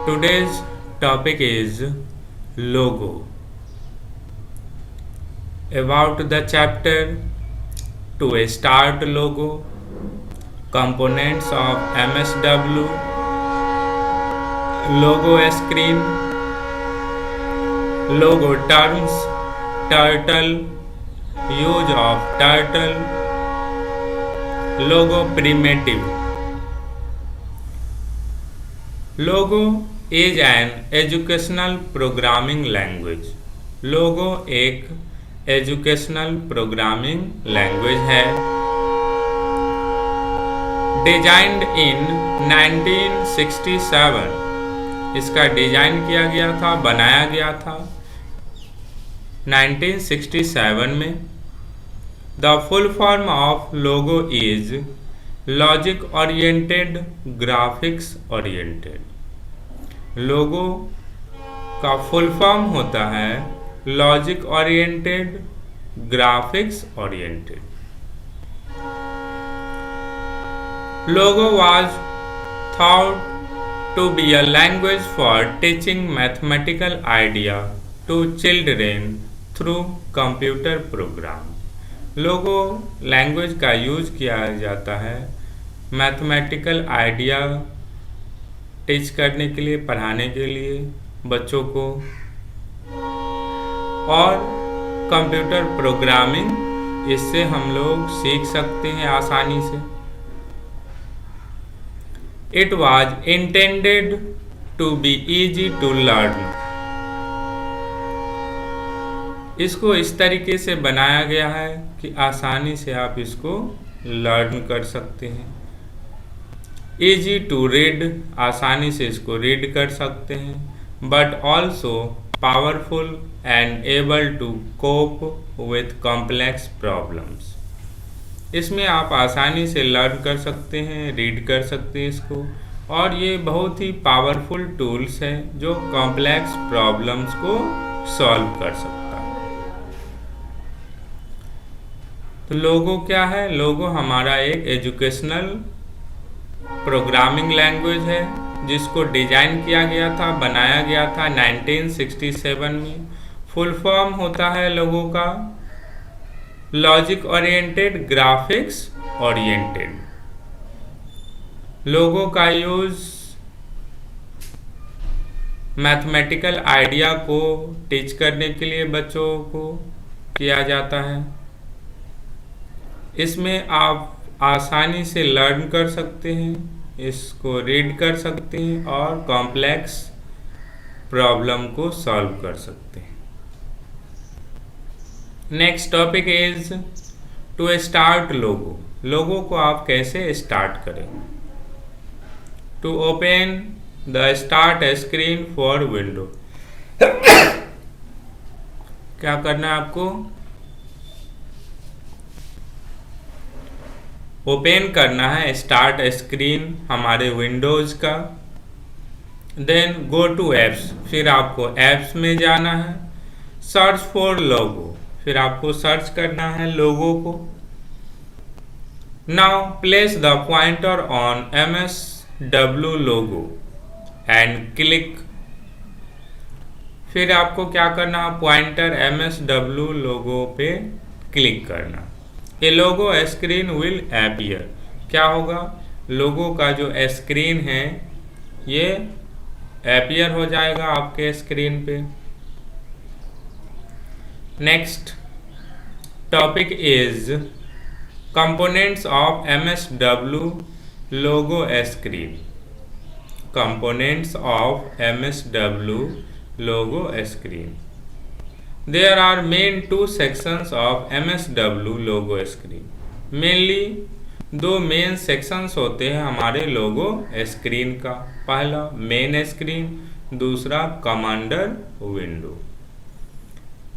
Today's topic is logo. About the chapter to start logo, components of MSW, logo screen, logo terms, turtle, use of turtle, logo primitive. Logo is an educational programming language. लोगो एक educational programming language है। Designed in 1967, इसका design किया गया था, बनाया गया था 1967 में। The full form of logo is logic oriented graphics oriented. Logo का फुल फॉर्म होता है logic oriented graphics oriented. Logo was thought to be a language for teaching mathematical idea to children through computer program। Logo language का use किया जाता है mathematical idea teach करने के लिए, पढ़ाने के लिए बच्चों को, और कंप्यूटर प्रोग्रामिंग इससे हम लोग सीख सकते हैं आसानी से। It was intended to be easy to learn। इसको इस तरीके से बनाया गया है कि आसानी से आप इसको लर्न कर सकते हैं। Easy to read, आसानी से इसको रीड कर सकते हैं, but also powerful and able to cope with complex problems। इसमें आप आसानी से लर्न कर सकते हैं, रीड कर सकते हैं इसको, और ये बहुत ही पावरफुल टूल्स है जो कॉम्प्लेक्स प्रॉब्लम्स को सॉल्व कर सकता है। तो लोगो क्या है? लोगो हमारा एक एजुकेशनल प्रोग्रामिंग लैंग्वेज है जिसको डिजाइन किया गया था, बनाया गया था 1967 में। फुल फॉर्म होता है लोगो का logic oriented graphics oriented. Logo का यूज मैथमेटिकल आइडिया को टीच करने के लिए बच्चों को किया जाता है। इसमें आप आसानी से लर्न कर सकते हैं, इसको रीड कर सकते हैं और कॉम्प्लेक्स प्रॉब्लम को सॉल्व कर सकते हैं। Next topic is to start logo. Logo को आप कैसे स्टार्ट करें? To open the start screen for window. क्या करना है आपको? ओपन करना है स्टार्ट स्क्रीन हमारे विंडोज का। देन गो टू एप्स, फिर आपको एप्स में जाना है। सर्च फॉर लोगो, फिर आपको सर्च करना है लोगो को। Now place the pointer on MSW logo and click. फिर आपको क्या करना है? पॉइंटर MSW लोगो पे क्लिक करना। ये लोगो स्क्रीन विल अपीयर। क्या होगा? लोगो का जो स्क्रीन है ये अपीयर हो जाएगा आपके स्क्रीन पे। Next topic is components of MSW logo screen. Components of MSW logo screen. There are main two sections of MSW logo screen. Mainly दो मेन सेक्शंस होते हैं हमारे लोगो स्क्रीन का। पहला मेन स्क्रीन, दूसरा कमांडर विंडो।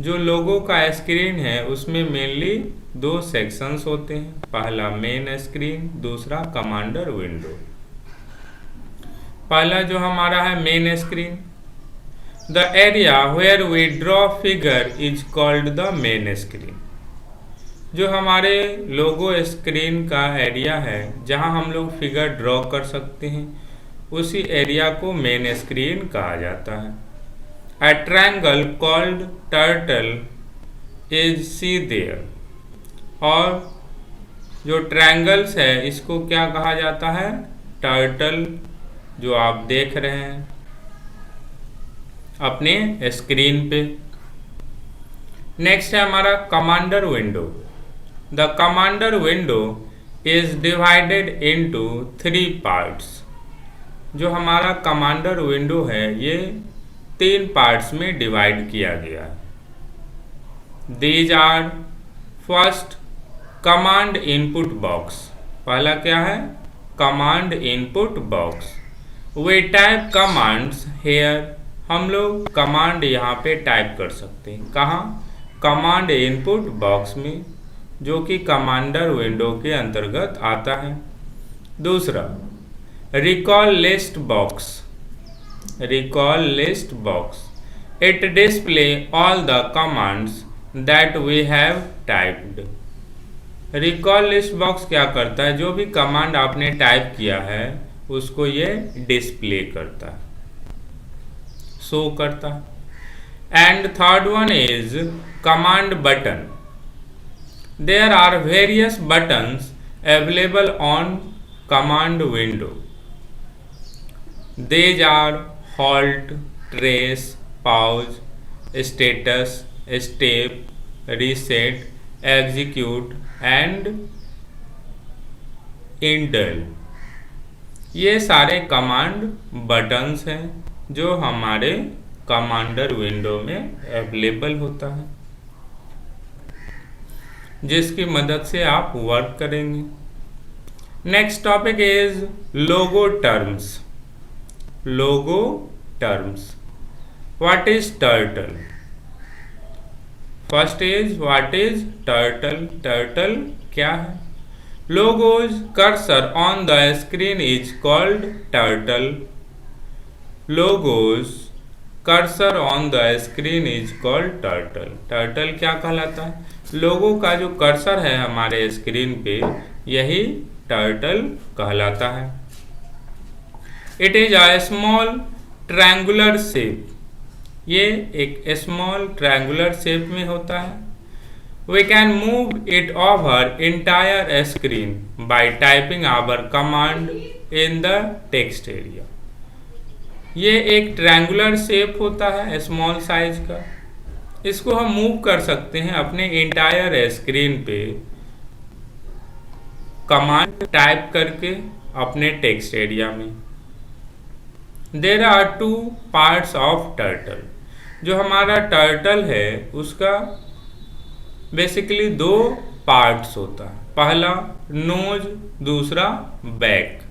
जो logo का screen है उसमें मेनली दो सेक्शंस होते हैं, पहला मेन स्क्रीन, दूसरा कमांडर विंडो। पहला जो हमारा है main screen, the area where we draw figure is called the main screen. जो हमारे लोगो स्क्रीन का एरिया है जहां हम लोग फिगर ड्रॉ कर सकते हैं उसी एरिया को मेन स्क्रीन कहा जाता है। A triangle called turtle is see there। और जो ट्रायंगल्स है इसको क्या कहा जाता है? टर्टल, जो आप देख रहे हैं अपने स्क्रीन पे। नेक्स्ट है हमारा commander window. The commander window is divided into 3 parts. जो हमारा कमांडर विंडो है ये 3 पार्ट्स में डिवाइड किया गया है। These are first command input box. पहला क्या है? Command input box. We type commands here. हम लोग कमांड यहाँ पे टाइप कर सकते हैं। कहाँ? कमांड इनपुट बॉक्स में, जो कि कमांडर विंडो के अंतर्गत आता है। दूसरा recall list box. Recall list box it display all the commands that we have typed. Recall list box क्या करता है? जो भी कमांड आपने टाइप किया है उसको ये डिस्प्ले करता है, शो करता है। And third one is command button. There are various buttons available on command window. These are halt, trace, pause, status, step, reset, execute and indel। ये सारे कमांड बटन्स हैं जो हमारे कमांडर विंडो में अवेलेबल होता है, जिसकी मदद से आप वर्क करेंगे। Next topic is logo terms. Logo terms. What is turtle? First is what is turtle? Turtle क्या है? Logos cursor on the screen is called turtle. Logos cursor on the screen is called turtle. Turtle क्या कहलाता है? लोगो का जो cursor है हमारे screen पे, यही टर्टल कहलाता है। It is a small triangular shape. ये एक स्मॉल ट्रायंगुलर शेप में होता है। We can move it over entire screen by typing our command in the text area. ये एक ट्रायंगुलर शेप होता है स्मॉल साइज का। इसको हम मूव कर सकते हैं अपने इंटायर स्क्रीन पे कमांड टाइप करके अपने टेक्स्ट एरिया में। There are 2 parts of turtle. जो हमारा टर्टल है उसका बेसिकली 2 पार्ट्स होता है। पहला नोज, दूसरा बैक।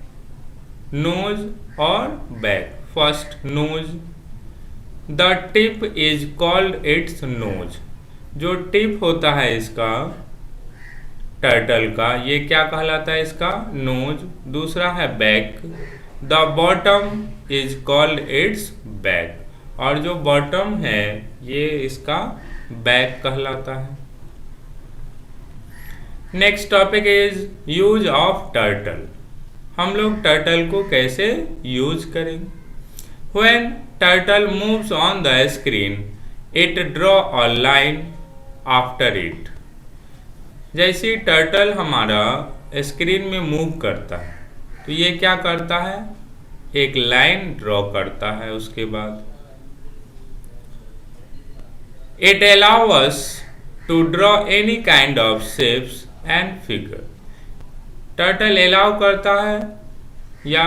नोज और back. First nose. The tip is called its nose. जो टिप होता है इसका टर्टल का, ये क्या कहलाता है? इसका नोज। दूसरा है back. The bottom is called it's back. और जो बॉटम है ये इसका बैक कहलाता है। Next topic is use of turtle. हम लोग टर्टल को कैसे यूज करेंगे? When turtle moves on the screen it draw a line after it. जैसे टर्टल हमारा स्क्रीन में मूव करता है तो ये क्या करता है? एक लाइन ड्रॉ करता है। उसके बाद it allow us to draw any kind of shapes and figure. Turtle allow करता है या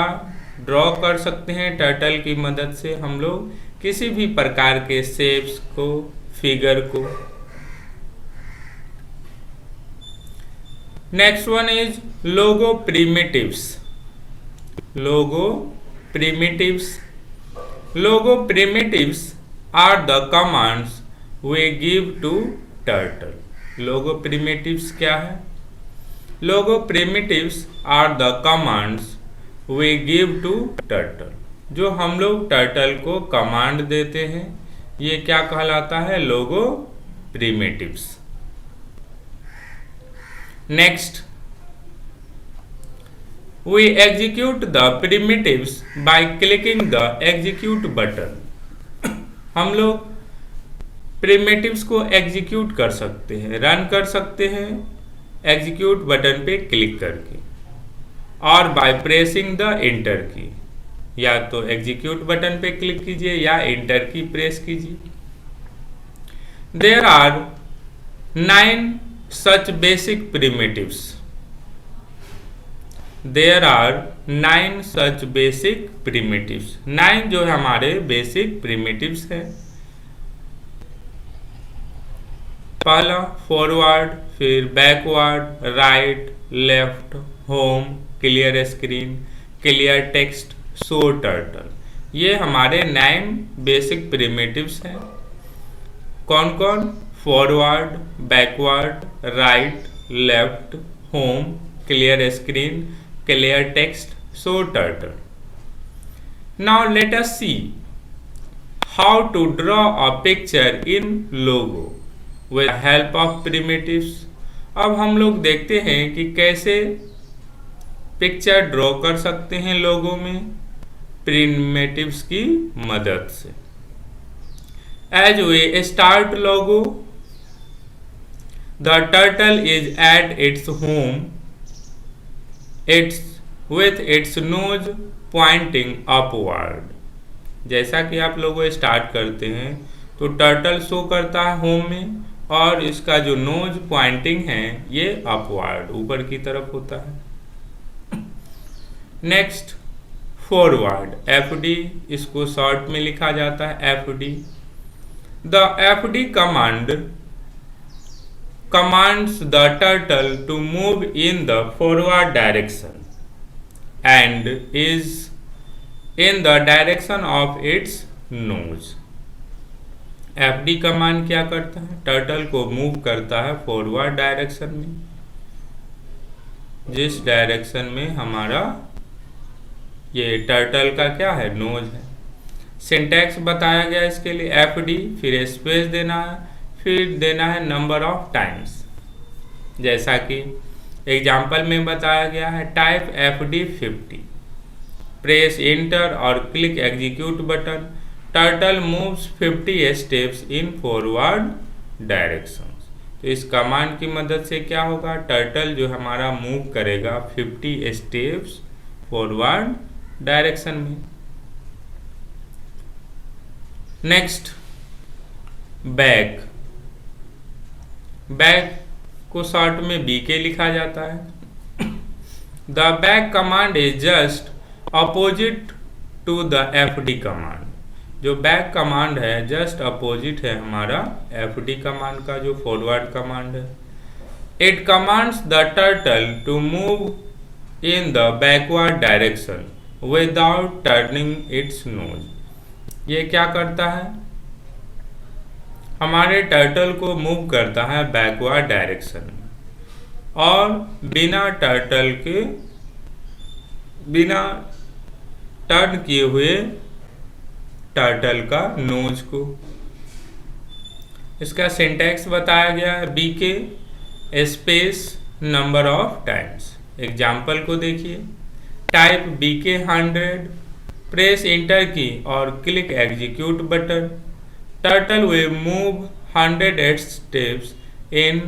ड्रॉ कर सकते हैं टर्टल की मदद से हम लोग किसी भी प्रकार के शेप्स को, फिगर को। Next one is logo primitives. Logo primitives। Logo primitives are the commands we give to turtle। Logo primitives क्या है? Logo primitives are the commands we give to turtle। जो हम लोग टर्टल को कमांड देते हैं ये क्या कहलाता है? लोगो primitives। Next We execute the primitives by clicking the execute button. हम लोग primitives को execute कर सकते हैं, रन कर सकते हैं execute बटन पे क्लिक करके, और by pressing the enter की। या तो execute बटन पे क्लिक कीजिए या enter की प्रेस कीजिए। There are 9 such basic primitives. There are 9 such basic primitives. 9 जो है हमारे बेसिक primitives है। पहला फॉरवर्ड, फिर backward, right, left, home, clear screen, clear text, show turtle. ये हमारे 9 बेसिक primitives हैं। कौन कौन? Forward, backward, right, left, home, clear screen, clear text, show turtle. Now let us see how to draw a picture in logo with the help of primitives. अब हम लोग देखते हैं कि कैसे पिक्चर ड्रॉ कर सकते हैं लोगो में primitives की मदद से। As we start logo, the turtle is at its home. with its nose pointing upward. जैसा कि आप लोग स्टार्ट करते हैं तो टर्टल शो करता है होम में, और इसका जो नोज पॉइंटिंग है ये अपवर्ड, ऊपर की तरफ होता है। नेक्स्ट फॉरवर्ड, FD, इसको शॉर्ट में लिखा जाता है FD। The FD command commands the turtle to move in the forward direction and is in the direction of its nose. FD command क्या करता है? टर्टल को मूव करता है फॉरवर्ड डायरेक्शन में, जिस डायरेक्शन में हमारा ये टर्टल का क्या है? नोज है। सिंटैक्स बताया गया इसके लिए, FD, फिर स्पेस देना है, फिर देना है नंबर ऑफ टाइम्स। जैसा कि एग्जाम्पल में बताया गया है, टाइप FD 50, प्रेस इंटर और click execute button, turtle moves 50 steps in forward direction. तो इस कमांड की मदद से क्या होगा? टर्टल जो हमारा मूव करेगा 50 स्टेप्स फॉरवर्ड डायरेक्शन में। नेक्स्ट बैक, बैक को शॉर्ट में BK लिखा जाता है। The back command is just opposite to the FD command. जो बैक कमांड है जस्ट अपोजिट है हमारा FD कमांड का, जो फॉरवर्ड कमांड है। It commands the turtle to move in the backward direction without turning its nose. ये क्या करता है? हमारे टर्टल को मूव करता है बैकवर्ड डायरेक्शन में, और बिना टर्टल के, बिना टर्न किए हुए टर्टल का नोज को। इसका सिंटैक्स बताया गया है, BK space number of times. Example को देखिए, टाइप BK 100, प्रेस इंटर की और click execute button, turtle will move 100 steps in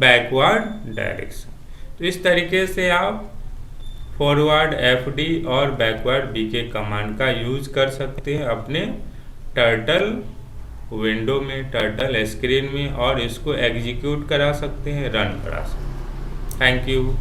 backward direction। तो इस तरीके से आप फॉरवर्ड FD और बैकवर्ड BK कमांड का यूज कर सकते हैं अपने टर्टल विंडो में, टर्टल स्क्रीन में, और इसको एग्जीक्यूट करा सकते हैं, रन करा सकते हैं। Thank you.